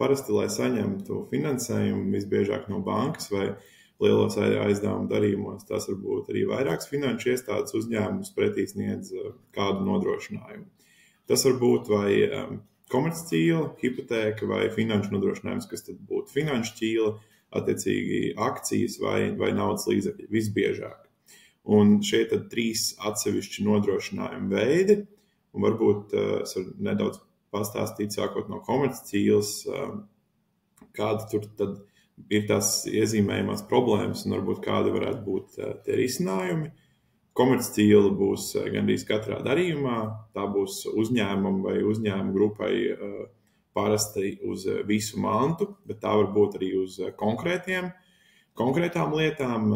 parasti, lai saņemtu finansējumu visbiežāk no bankas vai lielos aizdevumu darījumos, tās varbūt arī vairākas finanšu iestādes uzņēmumus pretī sniedz kādu nodrošinājumu. Tas var būt vai komercķīla, hipotēka vai finanšu nodrošinājums, kas tad būtu finanšu ķīla, attiecīgi akcijas vai naudas līdzekļi visbiežāk. Un šie tad 3 atsevišķi nodrošinājumi veidi, un varbūt es varu nedaudz pastāstīt, sākot no komercķīlas, kāda tur tad ir tās iezīmējumās problēmas un varbūt kādi varētu būt tie risinājumi. Komercķīla būs gandrīz katrā darījumā, tā būs uzņēmuma vai uzņēmuma grupai parasti uz visu mantu, bet tā var būt arī uz konkrētām lietām,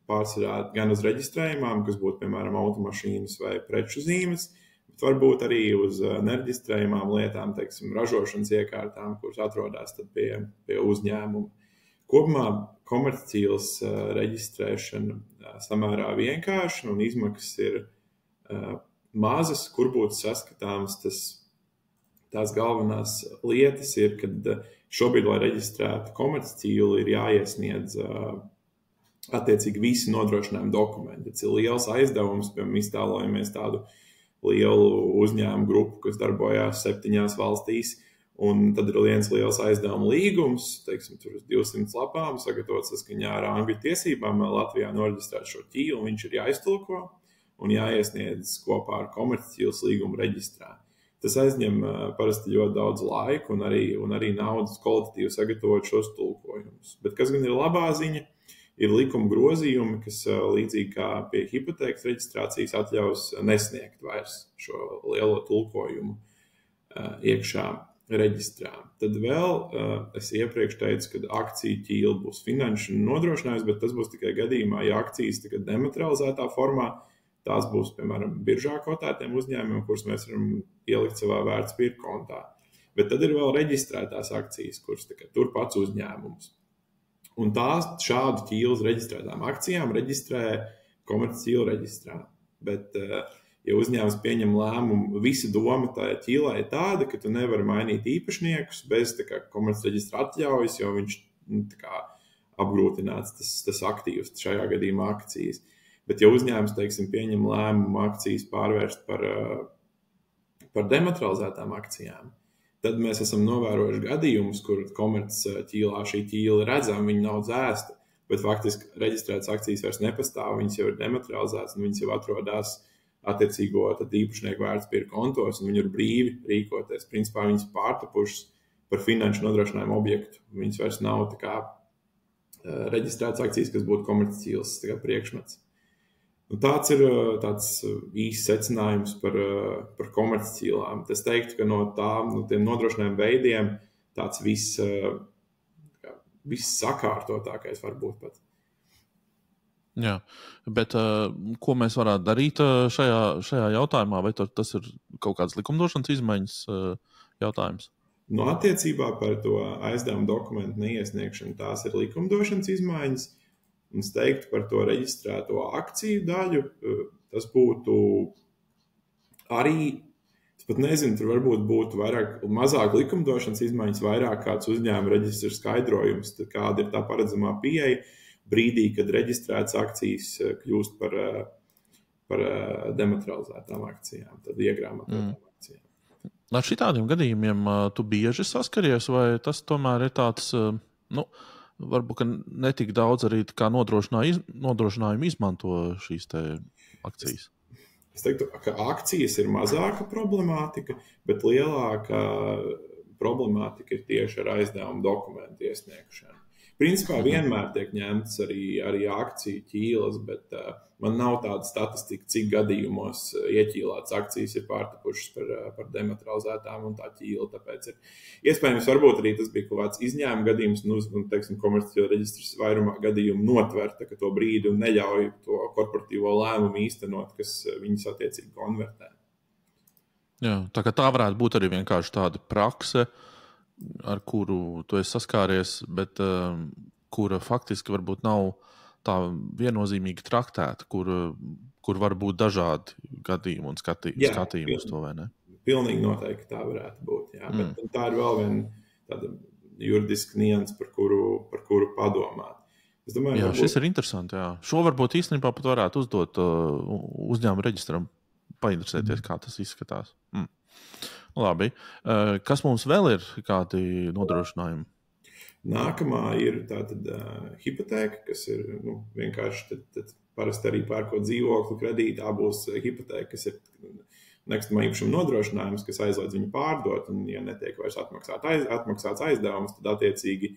pārsvarā gan uz reģistrējumām, kas būtu, piemēram, automašīnas vai preču zīmes, bet varbūt arī uz nereģistrējumām lietām, teiksim, ražošanas iekārtām, kuras atrodas tad pie uzņēmuma. Kopumā komercķīlas reģistrēšana samērā vienkārša un izmaksas ir mazas, kur būtu saskatāmas tās galvenās lietas ir, kad šobrīd, lai reģistrētu komercķīlu, ir jāiesniedz attiecīgi visi nodrošinājumi dokumenti. Tas ir liels aizdevums, piemēram, iztēlojamies tādu lielu uzņēmumu grupu, kas darbojās 7 valstīs, un tad ir viens liels aizdevuma līgums, teiksim, tur uz 200 lapām, sagatavots saskaņā ar angļu tiesībām, Latvijā noreģistrēt šo ķīlu, viņš ir jāiztulko un jāiesniedz kopā ar komercķīlas līgumu reģistrā. Tas aizņem parasti ļoti daudz laika un arī naudas kvalitatīvi sagatavot šos tulkojumus. Bet kas gan ir labā ziņa, ir likuma grozījumi, kas līdzīgi kā pie hipotēkas reģistrācijas atļaus nesniegt vairs šo lielo tulkojumu iekšā reģistrā. Tad vēl es iepriekš teicu, ka akciju ķīla būs finanšu nodrošinājums, bet tas būs tikai gadījumā, ja akcijas tikai dematerializētā formā, tās būs, piemēram, biržā kotētiem uzņēmumiem, kurus mēs varam ielikt savā vērtspapīra kontā. Bet tad ir vēl reģistrētās akcijas, kuras tur pats uzņēmums. Un šādu ķīlas reģistrētām akcijām reģistrē komercķīla reģistrā. Bet ja uzņēmums pieņem lēmumu, visa doma tajā ķīlā ir tāda, ka tu nevari mainīt īpašniekus bez komercreģistra atļaujas, jo viņš apgrūtināts tas aktīvs, šajā gadījumā akcijas. Bet ja uzņēmums, teiksim, pieņem lēmumu akcijas pārvērst par dematerializētām akcijām, tad mēs esam novērojuši gadījumus, kur komercķīlā šī ķīla ir redzama, viņa nav dzēsta, bet faktiski reģistrētas akcijas vairs nepastāv, viņas jau ir dematerializētas un viņas jau atrodās attiecīgo īpašnieku vērtspapīra kontos, un viņi ir brīvi rīkoties. Principā viņas pārtapušas par finanšu nodrošinājumu objektu. Viņas vairs nav reģistrētas akcijas, kas būtu komercķīlas priekšmets. Un tāds ir tāds īsts secinājums par komercķīlām. Es teiktu, ka no tiem nodrošinājumu veidiem tāds viss sakārtotākais var būt pat. Jā, bet ko mēs varētu darīt šajā jautājumā? Vai tas ir kaut kāds likumdošanas izmaiņas jautājums? Attiecībā par to aizdevumu dokumentu neiesniegšanu tās ir likumdošanas izmaiņas. Un es teiktu par to reģistrēto akciju daļu, tas būtu arī, es pat nezinu, tur varbūt būtu mazāk likumdošanas izmaiņas, vairāk kāds uzņēmuma reģistra skaidrojums, kāda ir tā paredzamā pieeja brīdī, kad reģistrētas akcijas kļūst par dematerializētām akcijām, tad iegrāmatotām akcijām. Ar šitādiem gadījumiem tu bieži saskaries, vai tas tomēr ir tāds, varbūt netik daudz arī kā nodrošinājumu izmanto šīs te akcijas? Es teiktu, ka akcijas ir mazāka problemātika, bet lielāka problemātika ir tieši ar aizdevumu dokumentu iesniegšanu. Principā vienmēr tiek ņemts arī akciju ķīlas, bet man nav tāda statistika, cik gadījumos ieķīlātas akcijas ir pārtapušas par dematerializētām un tā ķīla. Tāpēc ir iespējams, varbūt arī tas bija kaut kāds izņēmuma gadījums, un teiksim, komercķīla reģistrs vairumā gadījumu notver to brīdi un neļauj to korporatīvo lēmumu īstenot, kas viņus attiecīgi konvertē. Jā, tā varētu būt arī vienkārši tāda prakse, ar kuru tu esi saskāries, bet kura faktiski varbūt nav tā viennozīmīgi traktēta, kur var būt dažādi gadījumi un skatījumi uz to, vai ne? Pilnīgi noteikti tā varētu būt, jā. Bet tā ir vēl viena tāda juridiska nianse, par kuru padomāt. Es domāju, Jā, šis ir interesanti. Jā. Šo varbūt īstenībā pat varētu uzdot uzņēmuma reģistram, painteresēties, kā tas izskatās. Labi. Kas mums vēl ir kādi nodrošinājumi? Nākamā ir tātad hipotēka, kas ir vienkārši tad parasti arī pērkot dzīvokli kredītā būs hipotēka, kas ir nekustamā īpašuma nodrošinājums, kas aizliedz viņu pārdot, un ja netiek vairs atmaksāts aizdevums, tad attiecīgi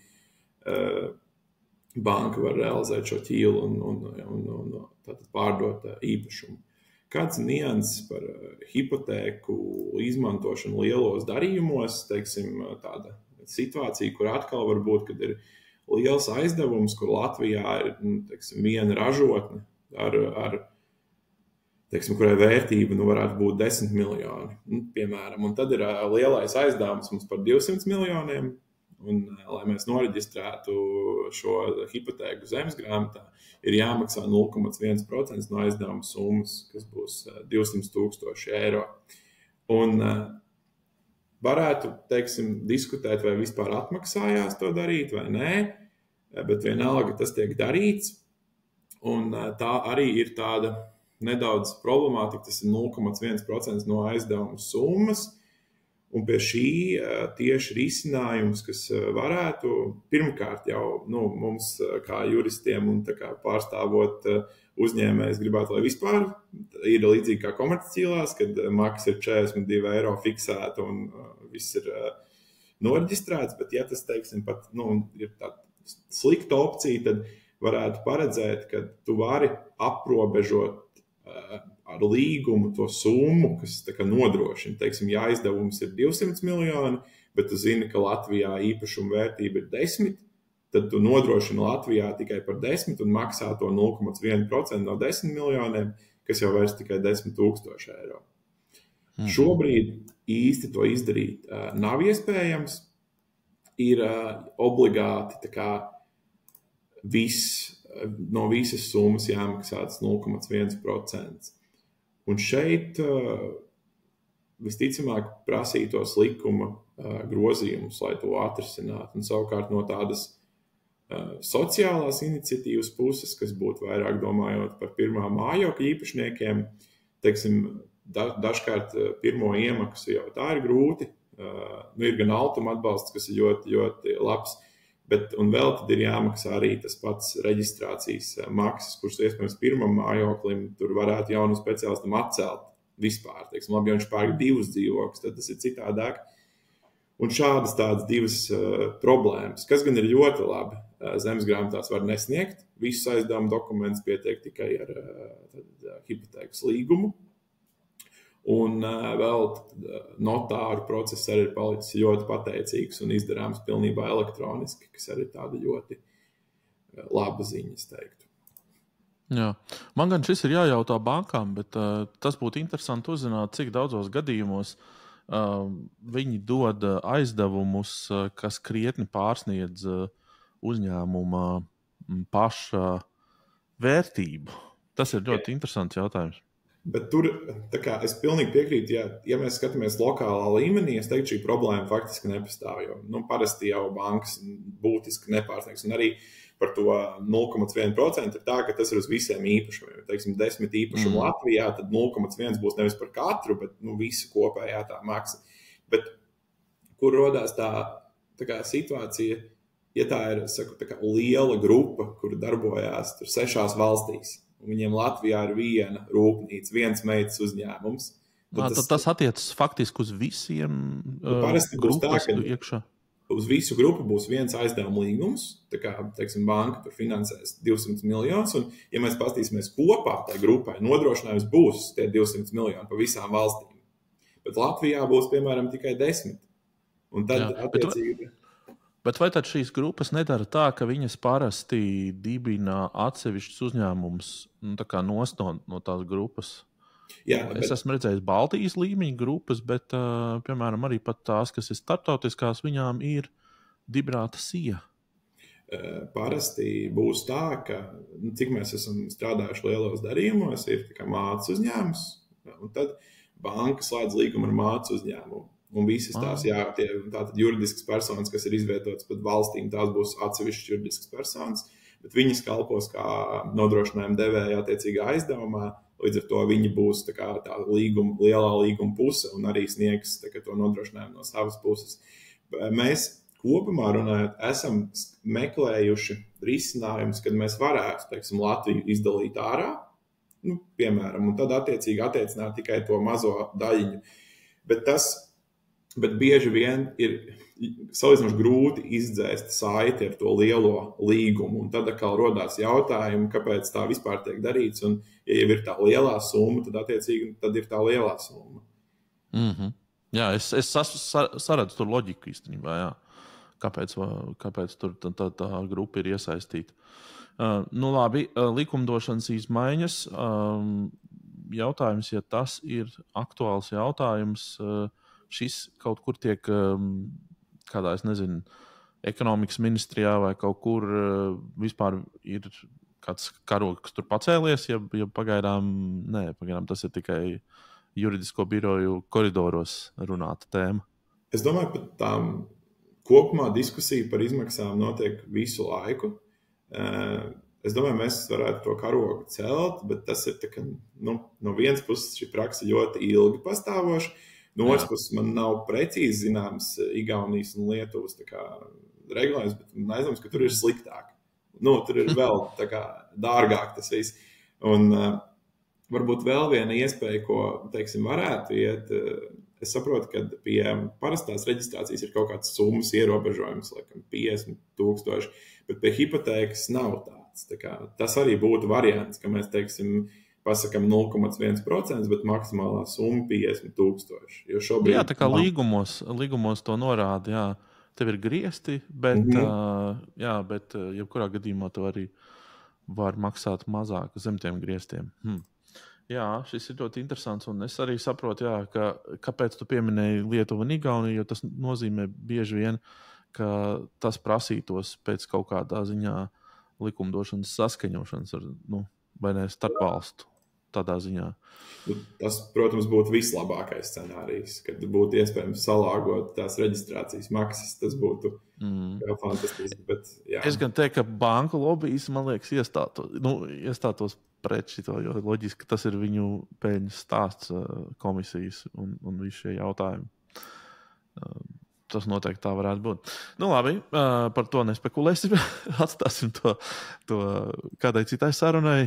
banka var realizēt šo ķīlu un tātad pārdot īpašumu. Kāds nianses par hipotēku izmantošanu lielos darījumos, teiksim, tāda situācija, kur atkal var būt, kad ir liels aizdevums, kur Latvijā ir, teiksim, viena ražotne teiksim, kurai vērtība varētu būt 10 miljoni, piemēram, un tad ir lielais aizdevums mums par 200 miljoniem, un, lai mēs noreģistrētu šo hipotēku zemesgrāmatā, ir jāmaksā 0,1% no aizdevuma summas, kas būs 200,000 eiro. Un varētu, teiksim, diskutēt, vai vispār atmaksājās to darīt vai nē, bet vienalga tas tiek darīts, un tā arī ir tāda nedaudz problemātika, tas ir 0,1% no aizdevuma summas, un pie šī tieši risinājums, kas varētu, pirmkārt jau mums kā juristiem un tā kā pārstāvot uzņēmējs gribētu, lai vispār ir līdzīgi kā komercīlās, kad maksa ir 42 eiro fiksēta un viss ir noreģistrēts, bet ja tas, teiksim, pat ir tāda slikta opcija, tad varētu paredzēt, ka tu vari aprobežot ar līgumu to summu, kas tā kā nodrošina. Teiksim, ja aizdevums ir 200 miljoni, bet tu zini, ka Latvijā īpašuma vērtība ir 10, tad tu nodrošini Latvijā tikai par 10 un maksā to 0,1% no 10 miljoniem, kas jau vairs tikai 10,000 eiro. Šobrīd īsti to izdarīt nav iespējams. Ir obligāti tā kā no visas summas jāmaksā 0,1%. Un šeit visticamāk prasītos likuma grozījumus, lai to atrisinātu. Un savukārt no tādas sociālās iniciatīvas puses, kas būtu vairāk domājot par pirmā mājokļa īpašniekiem, teiksim, dažkārt pirmo iemaksu jau tā ir grūti. Ir gan altuma atbalsts, kas ir ļoti, ļoti labs, un vēl tad ir jāmaksā arī tas pats reģistrācijas maksas, kuras iespējams pirmam mājoklim tur varētu jaunu speciālistam atcelt vispār. Teiksim, labi, ja viņš pērk 2 dzīvokļus, tad tas ir citādāk. Un šādas tādas 2 problēmas, kas gan ir ļoti labi. Zemesgrāmatās var nesniegt visus aizdevuma dokumentus, pietiek tikai ar hipotēkas līgumu. Un vēl notāru process arī ir palicis ļoti pateicīgs un izdarāms pilnībā elektroniski, kas arī tāda ļoti laba ziņa, es teiktu. Jā. Man gan šis ir jājautā bankām, bet tas būtu interesanti uzzināt, cik daudzos gadījumos viņi dod aizdevumus, kas krietni pārsniedz uzņēmuma paša vērtību. Tas ir ļoti interesants jautājums. Bet tur, es pilnīgi piekrītu, ja mēs skatāmies lokālā līmenī, es teiktu, šī problēma faktiski nepastāv, jo parasti jau bankas būtiski nepārsniegs, un arī par to 0,1% ir tā, ka tas ir uz visiem īpašumiem. Teiksim, 10 īpašumu Latvijā, tad 0,1 būs nevis par katru, bet visu kopējā tā maksa. Bet kur rodās tā kā situācija, ja tā ir, tā kā liela grupa, kur darbojās tur 6 valstīs, un viņiem Latvijā ir viena rūpnīca, viens meitas uzņēmums. Tas attiecas faktiski uz visiem grupas iekšā? Uz visu grupu būs viens aizdevuma līgums, tā kā, teiksim, banka tur finansēs 200 miljonus, un ja mēs pastīsimies kopā tai grupai, nodrošinājums būs tie 200 miljoni pa visām valstīm. Bet Latvijā būs, piemēram, tikai 10. Un tad attiecīgi... Bet vai tad šīs grupas nedara tā, ka viņas parasti dibina atsevišķus uzņēmumus no tās grupas? Jā, es esmu redzējis Baltijas līmeņa grupas, bet, piemēram, arī pat tās, kas ir starptautiskās, viņām ir dibināta sija. Parasti būs tā, ka, cik mēs esam strādājuši lielos darījumos, ir tā kā mātes uzņēmums, un tad banka slēdz līgumu ar mātes uzņēmumu. Un visas tās, tātad juridiskas personas, kas ir izvietotas pat valstīm, tās būs atsevišķas juridiskas personas, bet viņas kalpos kā nodrošinājuma devēja attiecīgā aizdevumā, līdz ar to viņi būs tā lielā līguma puse un arī sniegs to nodrošinājumu no savas puses. Mēs kopumā runājot, esam meklējuši risinājumus, kad mēs varētu, teiksim, Latviju izdalīt ārā, piemēram, un tad attiecīgi attiecināt tikai to mazo daļiņu. Bet bieži vien ir salīdzinoši grūti izdzēst saiti ar to lielo līgumu. Un tad atkal rodās jautājumi, kāpēc tā vispār tiek darīts. Un, ja jau ir tā lielā summa, tad attiecīgi tad ir tā lielā summa. Mm-hmm. Jā, es saredzu tur loģiku īstenībā. Jā. Kāpēc tur tā grupa ir iesaistīta? Labi, likumdošanas izmaiņas. Jautājums, ja tas ir aktuāls jautājums, šis kaut kur tiek, kādā, es nezinu, ekonomikas ministrijā vai kaut kur vispār ir kāds karogs tur pacēlies, ja pagaidām tas ir tikai juridisko biroju koridoros runāta tēma. Es domāju, ka tām kopumā diskusija par izmaksām notiek visu laiku. Es domāju, mēs varētu to karogu celt, bet tas ir tā, ka, no vienas puses šī praksa ļoti ilgi pastāvoša, no otras puses man nav precīzi zināms Igaunijas un Lietuvas regulējums, bet man aizdomas, ka tur ir sliktāk. Tur ir vēl dārgāk tas viss. Un varbūt vēl viena iespēja, ko, teiksim, varētu iet, es saprotu, ka pie parastās reģistrācijas ir kaut kāds summas ierobežojums, laikam 50,000, bet pie hipotēkas nav tāds. Tas arī būtu variants, ka mēs, teiksim, pasakam 0,1%, bet maksimālā summa 50,000. Jo šobrīd... Jā, tā kā līgumos to norāda, jā, tev ir griesti, bet, bet jebkurā gadījumā to arī var maksāt mazāk zem tiem griestiem. Jā, šis ir ļoti interesants, un es arī saprotu, kāpēc tu pieminēji Lietuvu un Igauniju, jo tas nozīmē bieži vien, ka tas prasītos pēc kaut kādā ziņā likumdošanas saskaņošanas ar, vai ne, starpvalstu tādā ziņā. Tas, protams, būtu vislabākais scenārijs, kad būtu iespējams salāgot tās reģistrācijas maksas. Tas būtu fantastiski. Bet, jā. Es gan teiktu, ka banku lobbyis, man liekas, iestātos pret šito, jo loģiski tas ir viņu peļņas stāsts komisijas un visi šie jautājumi. Tas noteikti tā varētu būt. Labi, par to nespekulēsim. Atstāsim to kādai citai sarunai.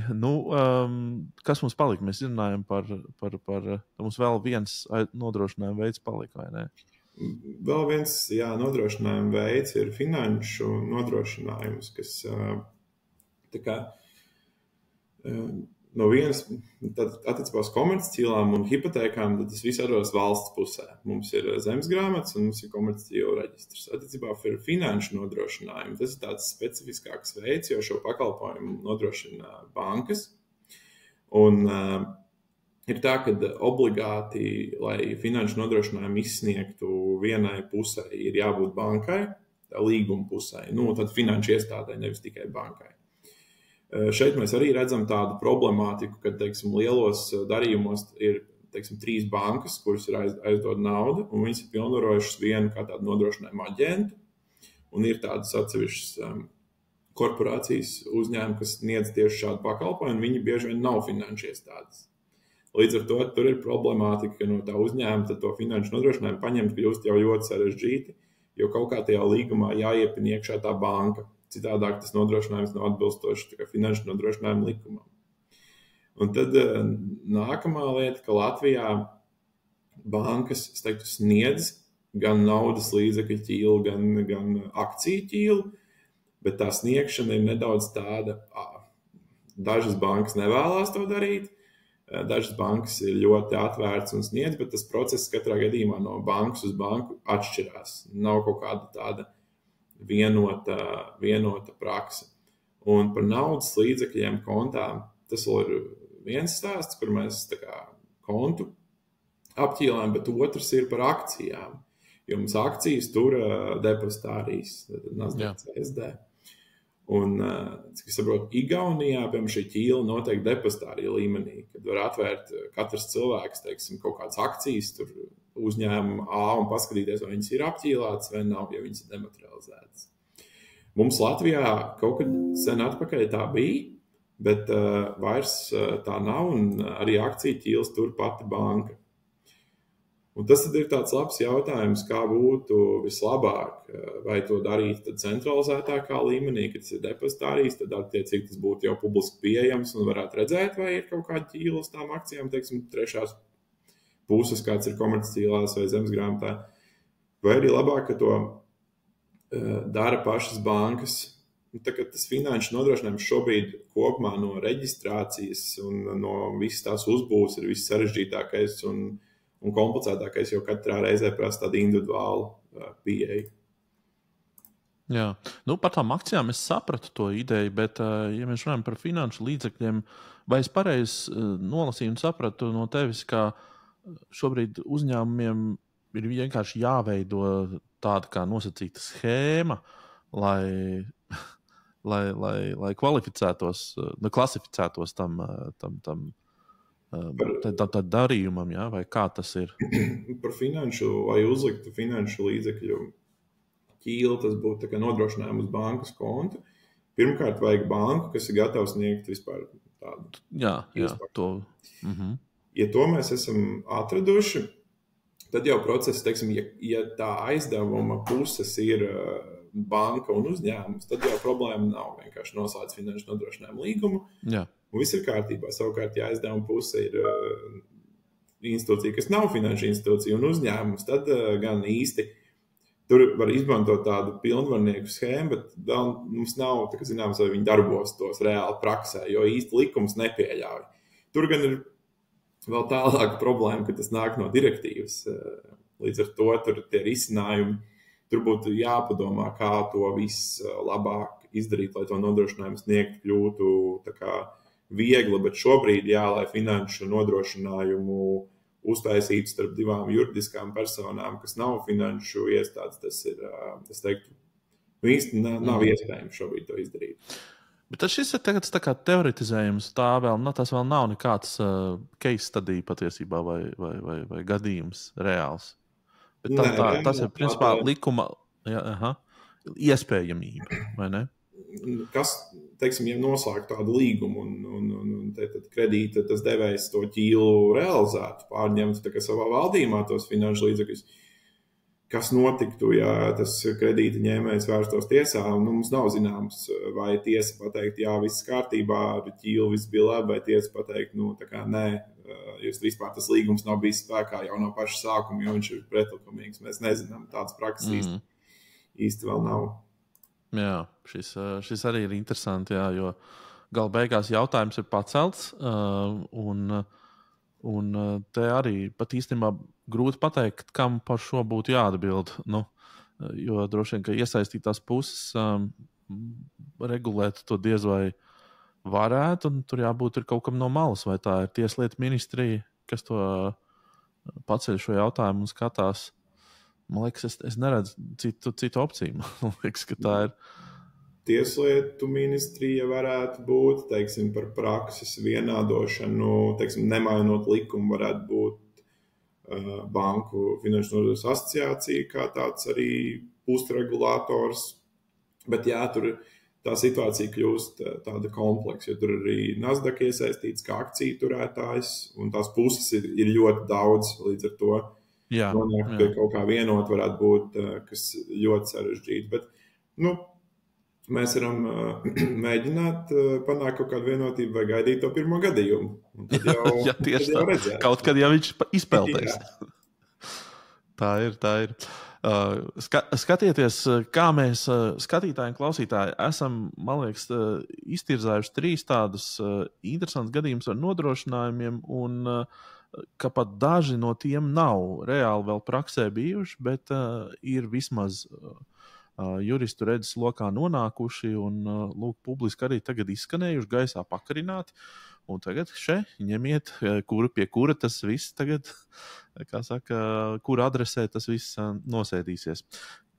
Kas mums palika? Mēs runājam par mums vēl viens nodrošinājuma veids palika, vai ne? Vēl viens, nodrošinājuma veids ir finanšu nodrošinājums, kas no vienas, tad attiecībā uz komercķīlām un hipotēkām, tad tas viss atrodas valsts pusē. Mums ir zemesgrāmatas un mums ir komercķīlu reģistrs. Attiecībā par finanšu nodrošinājumu tas ir tāds specifiskāks veids, jo šo pakalpojumu nodrošina bankas. Un ir tā, ka obligāti, lai finanšu nodrošinājumu izsniegtu vienai pusē, ir jābūt bankai, tā līguma pusē. Tad finanšu iestādē, nevis tikai bankai. Šeit mēs arī redzam tādu problemātiku, ka, teiksim, lielos darījumos ir, teiksim, 3 bankas, kuras ir aizdod naudu, un viņas ir pilnvarojušas vienu kā tādu nodrošinājumu aģentu, un ir tādas atsevišķas korporācijas uzņēmumi, kas sniedz tieši šādu pakalpojumu, viņi bieži vien nav finanšu iestādes. Līdz ar to tur ir problemātika, ka no tā uzņēmuma tad to finanšu nodrošinājumu paņemt kļūst jau ļoti sarežģīti, jo kaut kā tajā līgumā jāiepin iekšā tā banka. Citādāk tas nodrošinājums nav atbilstoši finanšu nodrošinājumu likumam. Un tad nākamā lieta, ka Latvijā bankas, es teiktu, sniedz gan naudas līdzekļu ķīlu, gan akciju ķīlu, bet tā sniegšana ir nedaudz tāda, dažas bankas nevēlās to darīt, dažas bankas ir ļoti atvērts un sniedz, bet tas process katrā gadījumā no bankas uz banku atšķirās. Nav kaut kāda tāda vienota praksa. Un par naudas līdzekļiem kontām tas vēl ir viens stāsts, kur mēs kontu apķīlām, bet otrs ir par akcijām. Jo mums akcijas tur depozitārijas, Nasdaq CSD. Un, cik es saprotu, Igaunijā, piemēram, šī ķīla noteikti depozitārija līmenī, kad var atvērt katrs cilvēks, teiksim, kaut kādas akcijas tur uzņēmumu A un paskatīties, vai viņas ir apķīlētas vai nav, ja viņas ir dematerializētas. Mums Latvijā kaut kad sen atpakaļ tā bija, bet vairs tā nav, un arī akciju ķīlas tur pati banka. Un tas tad ir tāds labs jautājums, kā būtu vislabāk, vai to darīt centralizētākā līmenī, kad tas ir depozitārijas, tad attiecīgi tas būtu jau publiski pieejams un varētu redzēt, vai ir kaut kāda ķīla uz tām akcijām, teiksim, trešās puses, kāds ir komercķīlās vai zemesgrāmatā, vai arī labāk, ka to dara pašas bankas. Tā kā tas finanšu nodrošinājums šobrīd kopumā no reģistrācijas un no visas tās uzbūves ir viss sarežģītākais un komplicētākais, jo katrā reizē prasa tādu individuālu pieeju. Jā, par tām akcijām es sapratu to ideju, bet, ja mēs runājam par finanšu līdzekļiem, vai es pareizi nolasīju un sapratu no tevis, ka šobrīd uzņēmumiem ir vienkārši jāveido tāda kā nosacīta schēma, lai kvalificētos, klasificētos tam darījumam, ja? Vai kā tas ir? Par finanšu, lai uzliktu finanšu līdzekļu ķīli, tas būtu tā kā nodrošinājums uz bankas konta. Pirmkārt, vajag banku, kas ir gatava sniegt vispār tādu. Jā, to. Ja to mēs esam atraduši, tad jau process, teiksim, ja tā aizdevuma puses ir banka un uzņēmums, tad jau problēma nav. Vienkārši noslēdz finanšu nodrošinājumu līgumu. Jā. Un viss ir kārtībā. Savukārt, ja aizdevuma puse ir institūcija, kas nav finanšu institūcija un uzņēmums, tad gan īsti tur var izmantot tādu pilnvarnieku schēmu, bet mums nav, tā kā zināms, vai viņi darbos tos reāli praksē, jo īsti likums nepieļauj. Tur gan ir vēl tālāka problēma, ka tas nāk no direktīvas. Līdz ar to tur tie risinājumi, tur būtu jāpadomā, kā to viss labāk izdarīt, lai to nodrošinājumu sniegt kļūtu tā kā viegli, bet šobrīd, lai finanšu nodrošinājumu uztaisītu starp divām juridiskām personām, kas nav finanšu iestādes, tas ir, es teiktu, īsti nav iespējams šobrīd to izdarīt. Bet šis ir tagad tā kā teoretizējums, tas vēl nav nekāds case study patiesībā vai gadījums reāls. Bet tas ir principā likuma iespējamība, vai ne? Kas, teiksim, ja noslēgt tādu līgumu un tad kredīta tas devējs to ķīlu realizētu, pārņemtu tā kā savā valdījumā tos finanšu līdzekļus, kas notiktu, ja tas kredīta ņēmējs vērstos tiesā, un mums nav zināms, vai tiesa pateikt, jā, viss kārtībā, ar ķīlu viss bija labi, vai tiesa pateikt, tā kā nē, jūs vispār tas līgums nav bijis spēkā jau no paša sākuma, jo viņš ir pretlikumīgs. Mēs nezinām, tādas prakses īsti vēl nav. Jā, šis arī ir interesanti, jā, jo gala beigās jautājums ir pacelts, un te arī pat īstenībā grūti pateikt, kam par šo būtu jāatbild. Jo droši vien, ka iesaistītās puses regulēt to diez vai varētu, un tur jābūt ir kaut kam no malas, vai tā ir Tieslietu ministrija, kas to paceļ šo jautājumu un skatās. Man liekas, es neredzu citu opciju. Man liekas, ka tā ir. Tieslietu ministrija varētu būt, teiksim, par prakses vienādošanu, teiksim, nemainot likumu, varētu būt Banku finanšu nozares asociācija kā tāds arī pusregulātors. Bet jā, tur tā situācija kļūst tāda kompleksa, jo tur arī Nasdaq iesaistīts kā akciju turētājs, un tās puses ir ļoti daudz līdz ar to. Nonākt pie kaut kā vienot varētu būt, kas ļoti sarežģīti. Bet, mēs varam mēģināt panākt kaut kādu vienotību vai gaidīt to pirmo gadījumu. Tad jau, tieši tā. Redzēt. Kaut kad jau viņš izpeldēs. Tā ir. Skatieties, kā mēs skatītāji un klausītāji esam, man liekas, iztirzājuši 3 tādus interesantus gadījumus ar nodrošinājumiem, un ka pat daži no tiem nav reāli vēl praksē bijuši, bet ir vismaz juristu redzes lokā nonākuši un lūk, publiski arī tagad izskanējuši, gaisā pakarināti. Un tagad ņemiet, pie kura tas viss tagad, kā saka, kura adresē tas viss nosēdīsies.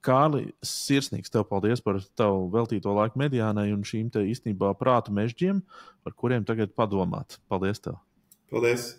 Kārli, sirsnīgs tev paldies par tavu veltīto laiku Mediānai un šīm te īstenībā prātu mežģiem, par kuriem tagad padomāt. Paldies tev! Paldies!